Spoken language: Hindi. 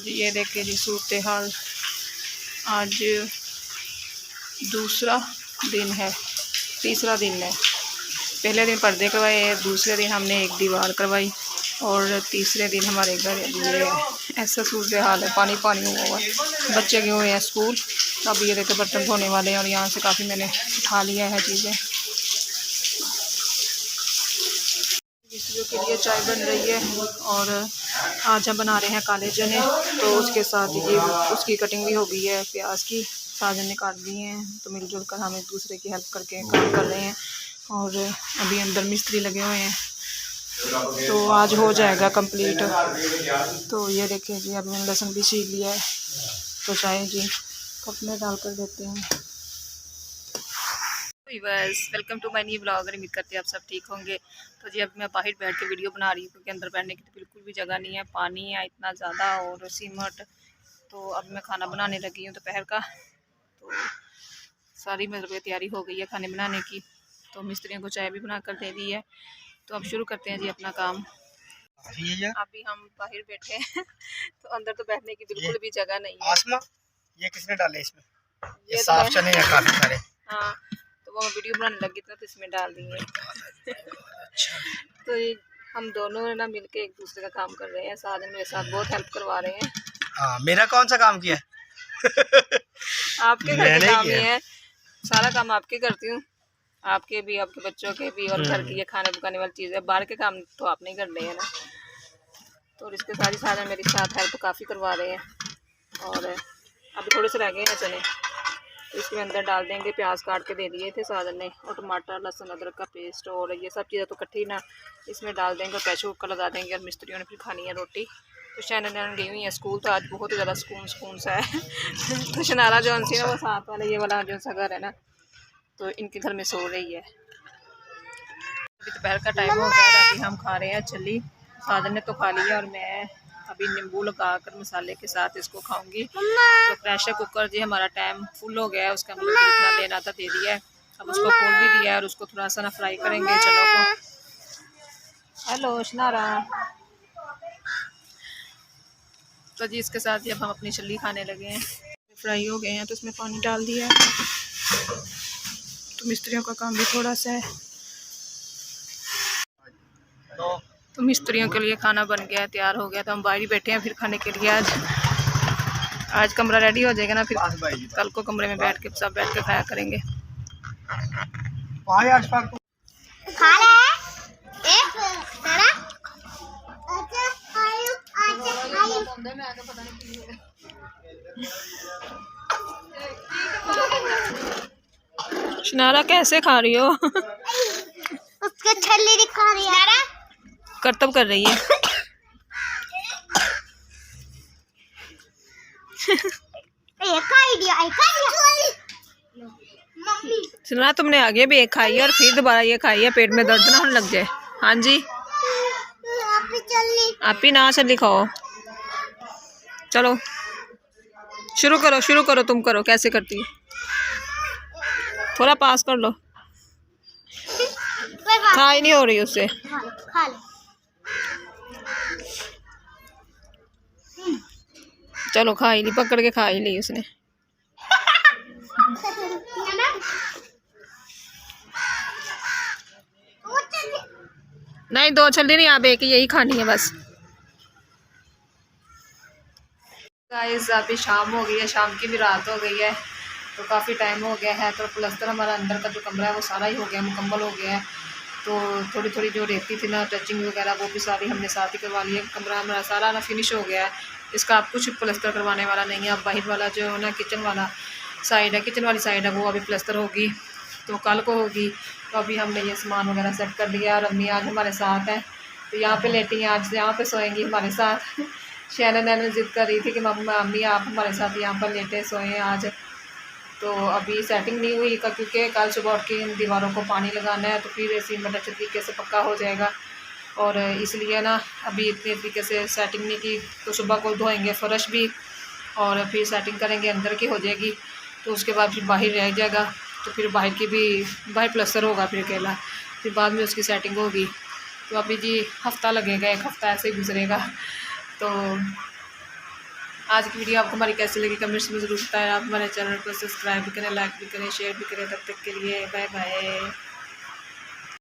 जी ये देखिए जी सूरत हाल। आज दूसरा दिन है, तीसरा दिन है। पहले दिन पर्दे करवाए हैं, दूसरे दिन हमने एक दीवार करवाई और तीसरे दिन हमारे घर ये ऐसा सूरत हाल है, पानी पानी हुआ हुआ है। बच्चे गए हुए हैं स्कूल। अब ये देखो बर्तन धोने वाले हैं और यहाँ से काफ़ी मैंने उठा लिया है चीज़ें। मिस्त्रियों के लिए चाय बन रही है और आज हम बना रहे हैं काले चने। तो उसके साथ ये उसकी कटिंग भी हो गई है, प्याज की साजन ने काट दिए हैं। तो मिलजुल कर हम एक दूसरे की हेल्प करके काम कर रहे हैं और अभी अंदर मिस्त्री लगे हुए हैं, तो आज हो जाएगा कंप्लीट। तो ये देखिए जी अभी मैंने लहसुन भी छील लिया है, तो चाय जी कप में डाल कर देते हैं। बस welcome to my new blog. उम्मीद करते हैं आप सब ठीक होंगे। तो जी अब मैं बाहर बैठ के वीडियो बना रही हूँ क्योंकि अंदर बैठने की तो बिल्कुल भी जगह नहीं है, पानी है इतना ज़्यादा और सीमट। तो अब मैं खाना बनाने लगी हूँ दोपहर का। तो सारी मतलब तैयारी हो गई है खाने बनाने की। तो मिस्त्रियों को चाय भी बना कर दे दी है। तो अब शुरू करते हैं जी अपना काम। अभी हम बाहर बैठे हैं तो अंदर तो बैठने की बिल्कुल भी जगह नहीं है। आसमा ये किसने डाले इसमें? ये साफ चने हैं काफी सारे। हाँ तो वो वीडियो बनाने लगी थी तो इसमें डाल दिए। तो ये हम दोनों ना मिलके एक दूसरे का काम कर रहे हैं। साजन मेरे साथ बहुत हेल्प करवा रहे हैं। हाँ मेरा कौन सा काम किया? आपके घर के काम ही है, सारा काम आपके करती हूँ, आपके भी आपके बच्चों के भी और घर की ये खाने पकाने वाली चीज़ है। बाहर के काम तो आप नहीं कर रहे हैं ना। तो इसके सारी साजन मेरे साथ हेल्प काफ़ी करवा रहे हैं और अभी थोड़े से रह गए हैं चने। तो इसके अंदर डाल देंगे, प्याज काट के दे दिए थे साजन ने, और टमाटर लहसुन अदरक का पेस्ट और ये सब चीज़ें तो इकट्ठी ना इसमें डाल देंगे और प्रेशर कुकर लगा देंगे। और मिस्त्रियों ने फिर खानी है रोटी। तो शैनन गई हुई है स्कूल, तो आज बहुत ही ज़्यादा सुकून सा है। तो शनारा जो सी ना वो साथ वाला ये वाला जो सा घर है ना, तो इनके घर में सो रही है। अभी दोपहर का टाइम हो गया है, अभी हम खा रहे हैं चली। साजन ने तो खा लिया और मैं अभी नींबू लगाकर मसाले के साथ इसको खाऊंगी। तो प्रेशर कुकर जी हमारा टाइम फुल हो गया है, उसका मतलब जितना देना था दे दिया है। अब उसको खोल भी दिया है और उसको थोड़ा सा ना फ्राई करेंगे चनों को। हेलो शनारा। तो जी इसके साथ ही अब हम अपनी चल्ली खाने लगे हैं। फ्राई हो गए हैं तो इसमें पानी डाल दिया है। तो मिस्त्रियों का काम भी थोड़ा सा है। तो मिस्त्रियों के लिए खाना बन गया है, तैयार हो गया। तो हम बाहर ही बैठे हैं फिर खाने के लिए। आज कमरा रेडी हो जाएगा ना, फिर कल को कमरे में बैठ के सब बैठ के खाया करेंगे। शनारा कैसे खा रही हो? उसका छल्ली दिखा रही है, करतब कर रही है। सुना तुमने आगे भी एक खाई है और फिर दोबारा ये खाई है, पेट में दर्द ना होने लग जाए। हाँ जी आप ही ना चली खाओ। चलो शुरू करो तुम करो, कैसे करती है? थोड़ा पास कर लो, खाई नहीं हो रही उससे। चलो खा ही ली, पकड़ के खा ही ली उसने। नहीं दो छल्ली नहीं, आप एक ही यही खानी है बस। गाइस अभी शाम हो गई है, शाम की भी रात हो गई है। तो काफ़ी टाइम हो गया है। तो प्लस्तर हमारा अंदर का जो कमरा है वो सारा ही हो गया, मुकम्मल हो गया है। तो थोड़ी थोड़ी जो रहती थी ना टचिंग वगैरह वो भी सारी हमने साथ ही करवा ली है। कमरा हमारा सारा ना फिनिश हो गया है। इसका अब कुछ प्लस्तर करवाने वाला नहीं है। अब बाहर वाला जो ना किचन वाला साइड है, किचन वाली साइड है, वो अभी प्लस्तर होगी, तो कल को होगी। तो अभी हमने ये सामान वगैरह सेट कर लिया। और अम्मी आज हमारे साथ हैं, तो यहाँ पे लेटी हैं, आज यहाँ पे सोएंगी हमारे साथ। शैनन जिद कर रही थी कि मम्मी आप हमारे साथ यहाँ पर लेटे सोएं आज। तो अभी सेटिंग नहीं हुई क्योंकि कल सुबह उठ के इन दीवारों को पानी लगाना है, तो फिर सीमेंट अच्छे तरीके से पक्का हो जाएगा। और इसलिए ना अभी इतने तरीके से सेटिंग नहीं की। तो सुबह को धोएंगे फर्श भी और फिर सेटिंग करेंगे, अंदर की हो जाएगी। तो उसके बाद फिर बाहर रह जाएगा, तो फिर बाहर की भी बाहर प्लस्तर होगा फिर अकेला, फिर बाद में उसकी सेटिंग होगी। तो अभी जी हफ्ता लगेगा, एक हफ्ता ऐसे ही गुजरेगा। तो आज की वीडियो आपको हमारी कैसी लगी कमेंट्स में ज़रूर बताएं। आप हमारे चैनल को सब्सक्राइब भी करें, लाइक भी करें, शेयर भी करें। तब तक के लिए बाय बाय।